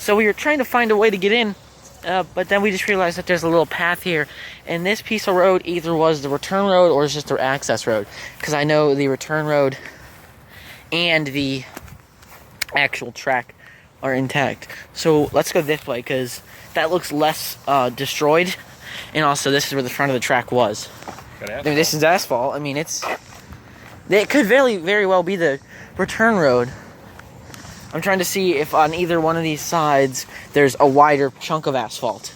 So we were trying to find a way to get in, but then we just realized that there's a little path here, and this piece of road either was the return road or it's just the access road, because I know the return road and the actual track are intact. So let's go this way, because that looks less destroyed, and also this is where the front of the track was. I mean, this is asphalt. I mean, it could very well be the return road. I'm trying to see if on either one of these sides there's a wider chunk of asphalt.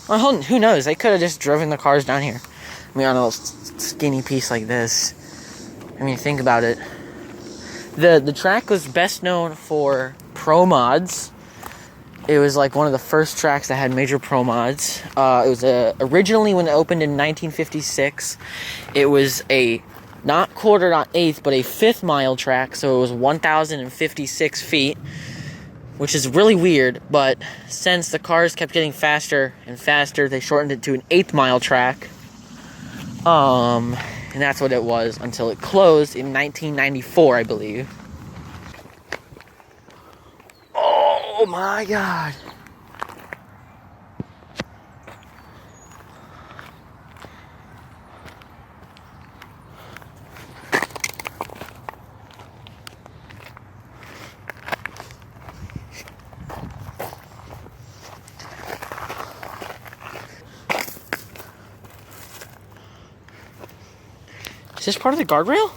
Well, who knows? They could have just driven the cars down here. I mean, on a little skinny piece like this. I mean, think about it. The track was best known for pro mods. It was like one of the first tracks that had major pro mods. It was originally, when it opened in 1956, it was a not quarter, not eighth, but a 5th mile track, so it was 1,056 feet, which is really weird, but since the cars kept getting faster and faster, they shortened it to an 8th mile track, and that's what it was until it closed in 1994, I believe. Oh my god. Is this part of the guardrail?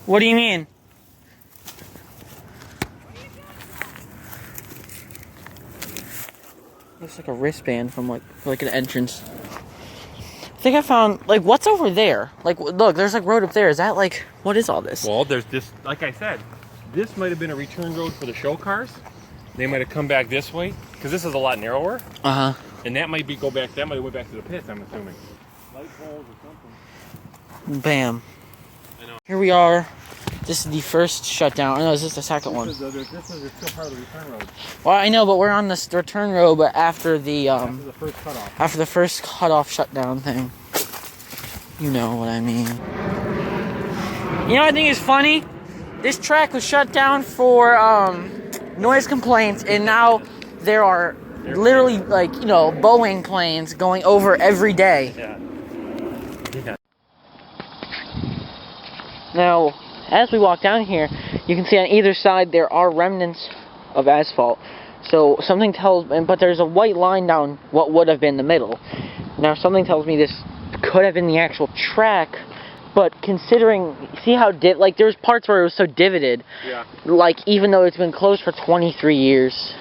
What do you mean? Looks like a wristband from like an entrance. I think I found, like, what's over there? Like, look, there's like road up there. Is that like, what is all this? Well, there's this, like I said, this might have been a return road for the show cars. They might have come back this way, because this is a lot narrower. Uh-huh. And that might went back to the pits, I'm assuming. Light poles or something. Bam. I know. Here we are. This is the first shutdown. Oh, no, is this the second one? This is still part of the return road. Well, I know, but we're on this return road, but after the After the first cutoff. After the first cutoff shutdown thing. You know what I mean. You know what I think is funny? This track was shut down for noise complaints, and now there are literally, like, you know, Boeing planes going over every day. Yeah. Now, as we walk down here, you can see on either side there are remnants of asphalt. So something tells, but there's a white line down what would have been the middle. Now something tells me this could have been the actual track, but considering, see how like there's parts where it was so divoted. Yeah. Like, even though it's been closed for 23 years,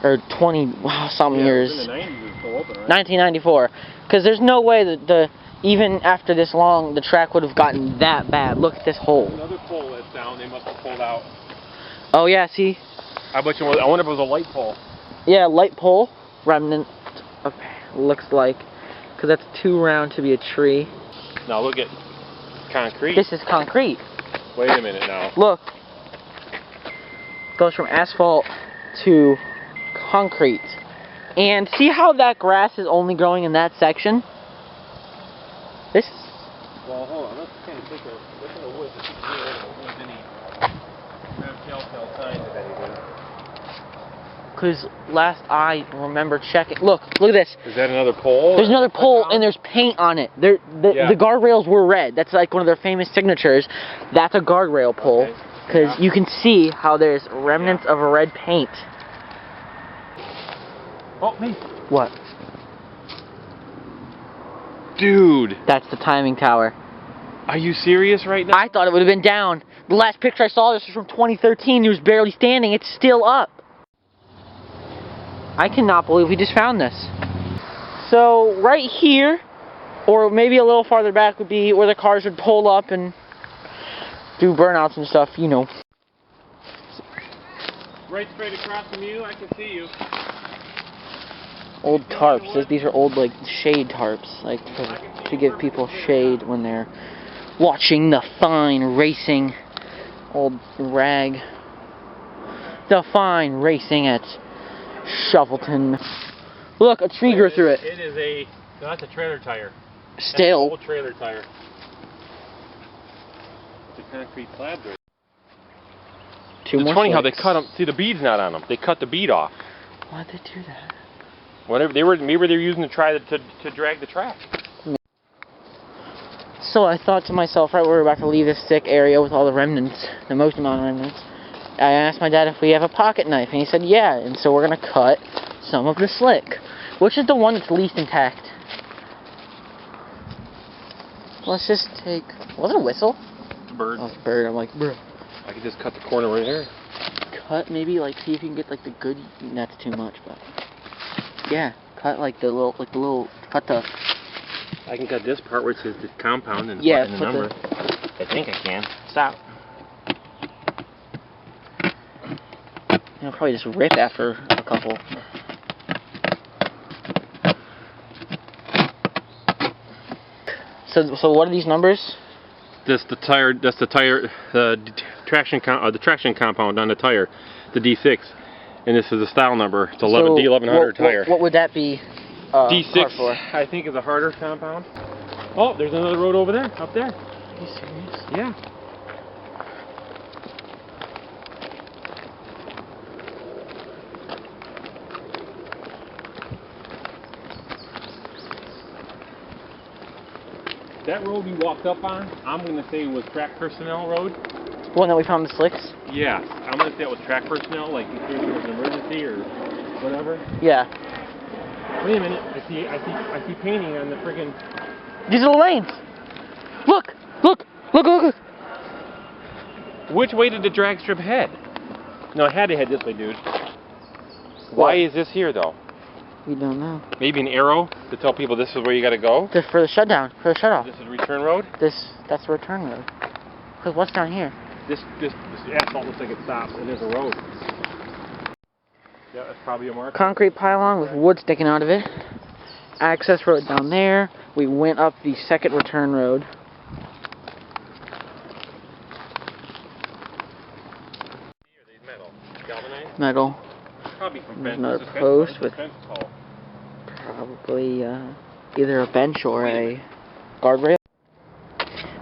or 20 something years. In the 90s it was still open, right? 1994. Because there's no way that even after this long, the track would have gotten that bad. Look at this hole. Another pole that's down, they must have pulled out. Oh yeah, see? I bet you, I wonder if it was a light pole. Yeah, light pole, remnant, looks like. Because that's too round to be a tree. Now look at concrete. This is concrete. Wait a minute now. Look. Goes from asphalt to concrete. And see how that grass is only growing in that section? This. Well, hold on. Let's kind of take a look in the woods to see if there's any telltale signs of anything. Because last I remember checking. Look at this. Is that another pole? There's another pole, and there's paint on it. The guardrails were red. That's like one of their famous signatures. That's a guardrail pole. Because you can see how there's remnants of a red paint. Oh, me. What? Dude. That's the timing tower. Are you serious right now? I thought it would have been down. The last picture I saw, this was from 2013. It was barely standing. It's still up. I cannot believe we just found this. So right here, or maybe a little farther back, would be where the cars would pull up and do burnouts and stuff, you know. Right straight across from you, I can see you. Old tarps. These are old, like, shade tarps, like to give people shade when they're watching the fine racing. Old rag. The fine racing at Shuffletown. Look, a tree grew through it. It is no, that's a trailer tire. Still. That's an old trailer tire. the concrete slabs right. Two It's more funny how they slicks. cut them. See, the bead's not on them. They cut the bead off. Why'd they do that? Whatever they were, maybe they're using to try to drag the track. So I thought to myself, right, we're about to leave this thick area with all the remnants, the most amount of remnants. I asked my dad if we have a pocket knife, and he said yeah, and so we're gonna cut some of the slick. Which is the one that's least intact? Let's just take... Was it a whistle? Bird. Oh, it's a bird. I'm like, bro. I could just cut the corner right here. Cut maybe, like, see if you can get, like, the good... That's too much, but... Yeah, cut, like, the little... Cut the... I can cut this part where it says the compound and, yeah, and the number. I think I can. Stop. I'll probably just rip after a couple. So what are these numbers? That's the tire. That's the tire. The traction compound on the tire, the D6, and this is the style number. It's 11 D1100 tire. What would that be? D6 for? I think is a harder compound. Oh, there's another road over there, up there. Are you serious? Yeah. That road we walked up on, I'm going to say was track personnel road. The one that we found the slicks? Yes, I'm going to say it was track personnel, like in case there was an emergency or whatever. Yeah. Wait a minute, I see painting on the friggin'... These are the lanes! Look! Look! Look, look, look! Which way did the drag strip head? No, it had to head this way, dude. What? Why is this here, though? We don't know. Maybe an arrow to tell people this is where you got to go? For the shutdown, for the shutoff. This is return road? That's the return road. Because what's down here? This asphalt looks like it stops, and there's a road. Yeah, that's probably a marker. Concrete pylon with wood sticking out of it. Access road down there. We went up the second return road. Here, these metal. Galvanized? Metal. Probably from There's fence. another This is fence- post this is with fence tall. probably either a bench or a guardrail.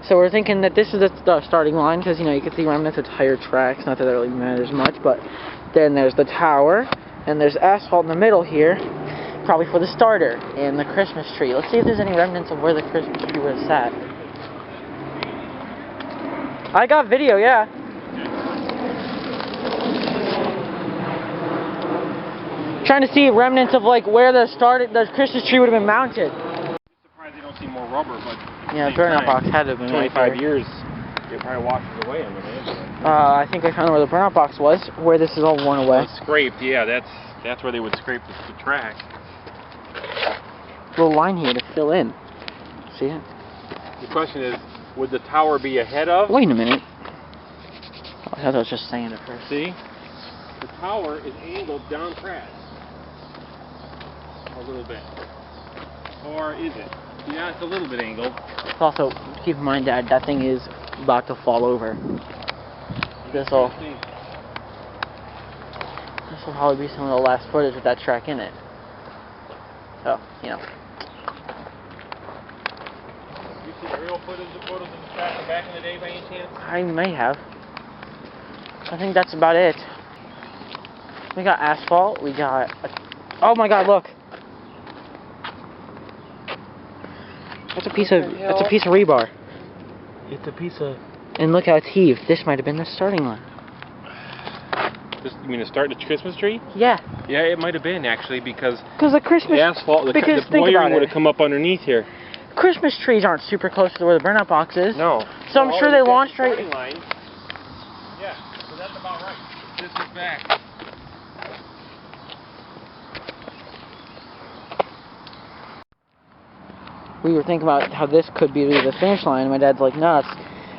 So we're thinking that this is the starting line because, you know, you can see remnants of tire tracks. Not that that really matters much, but then there's the tower, and there's asphalt in the middle here, probably for the starter, and the Christmas tree. Let's see if there's any remnants of where the Christmas tree was at. I got video, yeah. Trying to see remnants of like where the Christmas tree would have been mounted. I'm surprised they don't see more rubber, but Yeah, burnout box had to have been 25 right there. years, it probably washes away on the man. I think I found where the burnout box was, where this is all worn away. It's scraped, yeah, that's where they would scrape the track. Little line here to fill in. See it? The question is, would the tower be ahead of? Wait a minute. Oh, I thought I was just saying it first. See? The tower is angled down Pratt. A little bit. Or is it? Yeah, it's a little bit angled. Also, keep in mind, Dad, that thing is about to fall over. This will probably be some of the last footage with that track in it. So, you know. You see aerial photos of the track from back in the day by any chance? I may have. I think that's about it. We got asphalt. We got... oh my God! Look. That's a piece of rebar. It's a piece of... And look how it's heaved. This might have been the starting line. You mean to start the Christmas tree? Yeah. Yeah, it might have been actually because the Christmas... the asphalt, the wiring would have come up underneath here. Christmas trees aren't super close to where the burnout box is. No. So I'm sure they launched right... Line. Yeah, so that's about right. This is back. We were thinking about how this could be the finish line, and my dad's like, no,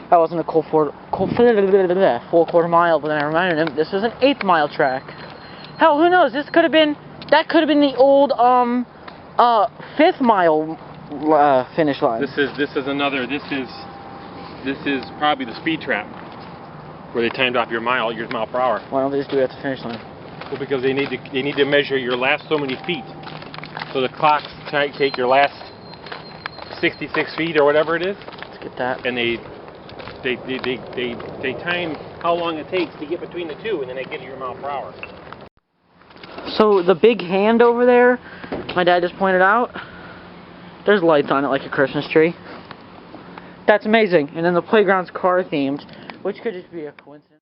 that wasn't a full quarter mile, but then I reminded him, this was an 1/8 mile track. Hell, who knows, that could have been the old, 5th mile, finish line. This is probably the speed trap, where they timed off your mile per hour. Why don't they just do it at the finish line? Well, because they need to measure your last so many feet. So the clocks take your last 66 feet or whatever it is. Let's get that. And they they time how long it takes to get between the two, and then they give you your mile per hour. So the big hand over there, my dad just pointed out, there's lights on it like a Christmas tree. That's amazing. And then the playground's car themed, which could just be a coincidence.